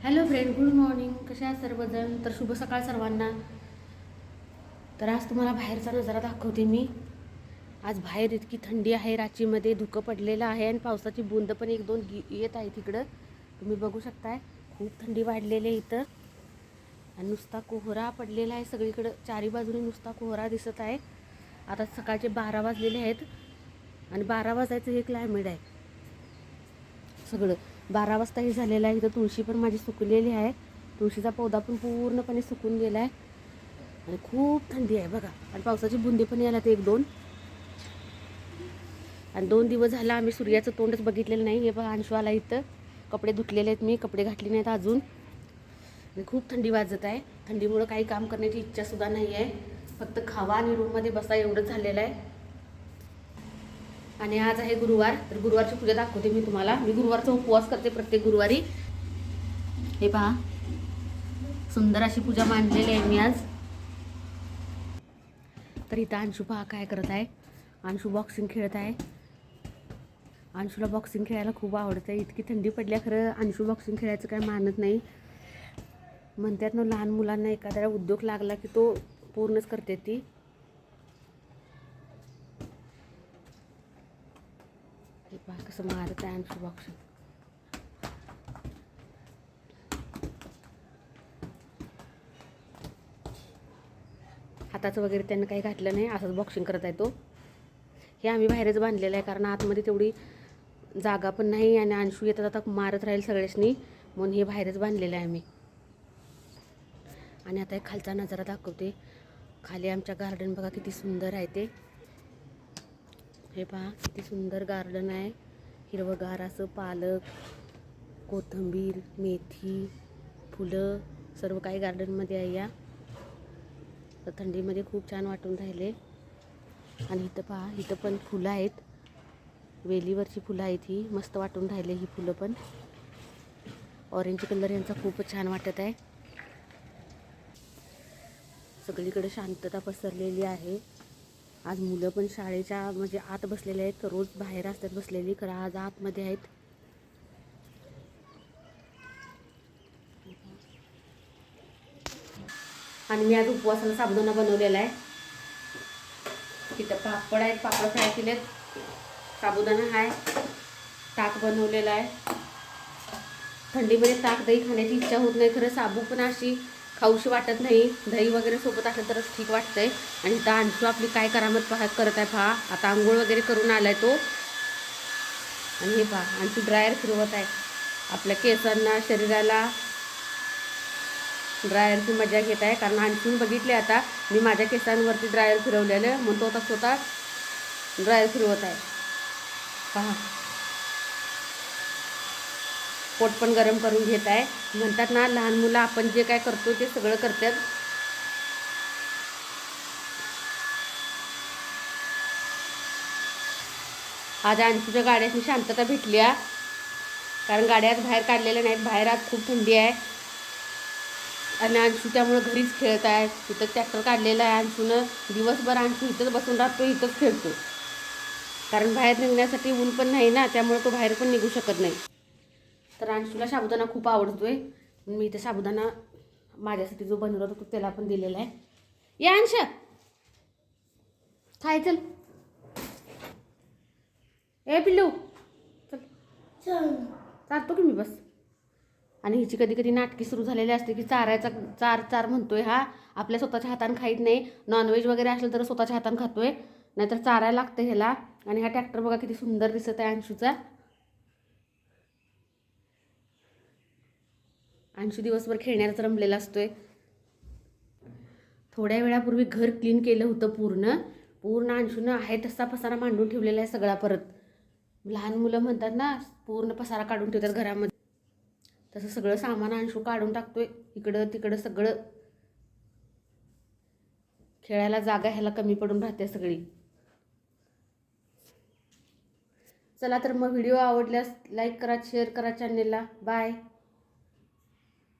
Hello friend, good morning. कसे आहात सर्वजण? तर शुभ सकाळ सर्वांना. तर आज तुम्हाला बाहेरचा नजारा दाखवते मी. आज बाहेर इतकी थंडी आहे, रांचीमध्ये धुकं पडलेलं आहे आणि पावसाची बूंद पण एक दोन येत आहे तिकडं. तुम्ही बघू शकताय, खूप थंडी वाढलेली आहे इथं आणि नुसता कोहरा पडलेला आहे सगळीकडं. चारी बाजूने नुसता कोहरा दिसत आहे. आता सकाळचे 12 वाजलेले आहेत आणि 12 वाजायचं हे क्लायमेट आहे सगळं. 12 वाजता हे झालेलं आहे. इथं तुळशी पण माझी सुकलेली आहे. तुळशीचा पौधा पण पूर्णपणे सुकून गेला आहे आणि खूप थंडी आहे बघा. आणि पावसाची बुंदे पण यायला ते एक दोन. आणि 2 दिवस झाला आम्ही सूर्याचं तोंडच बघितलेलं नाही. हे बघा, अंशू आला इथं. कपडे धुतलेले आहेत मी, कपडे घातले नाहीत अजून. आणि खूप थंडी वाजत आहे. थंडीमुळं काही काम करण्याची इच्छासुद्धा नाही आहे. फक्त खावा आणि रूममध्ये बसा एवढंच झालेलं आहे. आणि आज आहे गुरुवार. तर गुरुवारची पूजा दाखवते मी तुम्हाला. मी गुरुवारचा उपवास करते प्रत्येक गुरुवारी. हे पहा, सुंदर अशी पूजा मांडलेली आहे मी आज. तर इथं अंशू पहा काय करत आहे. अंशू बॉक्सिंग खेळत आहे. अंशूला बॉक्सिंग खेळायला खूप आवडतं. इतकी थंडी पडल्या, खरं अंशू बॉक्सिंग खेळायचं काय मानत नाही. म्हणतात ना, लहान मुलांना एखाद्याला उद्योग लागला की तो पूर्णच करते ती. हे पहा कसं मारत आहे अंशू बॉक्सिंग. हाताचं वगैरे त्यांना काही घातलं नाही, असंच बॉक्सिंग करत आहे तो. हे आम्ही बाहेरच बांधलेलं आहे, कारण आतमध्ये तेवढी जागा पण नाही आणि अंशू येतात आता मारत राहील सगळ्यांनी, म्हणून हे बाहेरच बांधलेलं आहे आम्ही. आणि आता एक खालचा नजारा दाखवते. खाली आमच्या गार्डन बघा किती सुंदर आहे ते. हे पहा किती सुंदर गार्डन आहे. हिरवंगार असं पालक, कोथिंबीर, मेथी, फुलं सर्व काही गार्डनमध्ये आहे या. तर थंडीमध्ये खूप छान वाटून राहिले. आणि इथं पहा, इथं पण फुलं आहेत. वेलीवरची फुलं आहेत ही. मस्त वाटून राहिले ही फुलं पण. ऑरेंज कलर यांचा खूपच छान वाटत आहे. सगळीकडे शांतता पसरलेली आहे. आज मुलं पण शाळेच्या म्हणजे आत बसलेले आहेत. रोज बाहेर असतात बसलेली, खरं आज आतमध्ये आहेत. आणि मी आज उपवासाला साबुदाणा बनवलेला आहे. तिथं पापड आहेत, पापड फ्राय केलेत. साबुदाणा आहे, ताक बनवलेला आहे. थंडीमध्ये ताक दही खाण्याची इच्छा होत नाही, खरं साबू पण अशी खाऊशी वाटत नाही. दही वगैरे सोबत असलं तरच ठीक वाटतंय. आणि इथं अंशू आपली काय करामत करत आहे पहा. आता आंघोळ वगैरे करून आलाय तो. आणि हे पहा, अंशू ड्रायर फिरवत आहे. आपल्या केसांना, शरीराला ड्रायरची मजा घेत आहे. कारण अंशून बघितले आता मी माझ्या केसांवरती ड्रायर फिरवलेलं, म्हणून तो आता स्वतः ड्रायर फिरवत आहे पहा. पोट पण गरम करून घेत आहे. म्हणतात ना, लहान मुलं आपण जे काय करतो ते सगळं करतात. आज अंशूच्या गाड्याची शांतता भेटली आहे, कारण गाड्या आज बाहेर काढलेल्या नाहीत. बाहेर आज खूप थंडी आहे आणि अंशू त्यामुळे घरीच खेळत आहे. तिथं ट्रॅक्टर काढलेला आहे अंशूनं. दिवसभर अंशू इथंच बसून राहतो, इथंच खेळतो. कारण बाहेर निघण्यासाठी ऊन पण नाही ना, त्यामुळे तो बाहेर पण निघू शकत नाही. तर अंशूला साबुदाणा खूप आवडतोय. मी इथे साबुदाणा माझ्यासाठी जो बनवला होता तो त्याला पण दिलेला आहे. या अंश, खाय चल. ए पिल्लू चल, चालतो की मी बस. आणि हिची कधी कधी नाटकी सुरू झालेली असते की चारायचा चार चार म्हणतोय हा. आपल्या स्वतःच्या हाताने खाईत नाही. नॉनव्हेज वगैरे असलं तर स्वतःच्या हाताने खातोय, नाहीतर चारायला लागतं ह्याला. आणि हा ट्रॅक्टर बघा किती सुंदर दिसत आहे अंशूचा. अंशू दिवसभर खेळण्यात रमलेला असतोय. थोड्या वेळापूर्वी घर क्लीन केलं होतं पूर्ण. पूर्ण अंशूनं आहे तसा पसारा मांडून ठेवलेला आहे सगळा. परत लहान मुलं म्हणतात ना, पूर्ण पसारा काढून ठेवतात घरामध्ये, तसं सगळं सामान अंशू काढून टाकतोय. इकडं तिकडं सगळं. खेळायला जागा ह्याला कमी पडून राहते सगळी. चला तर मग व्हिडिओ आवडल्यास लाईक करा, शेअर करा चॅनेलला. बाय.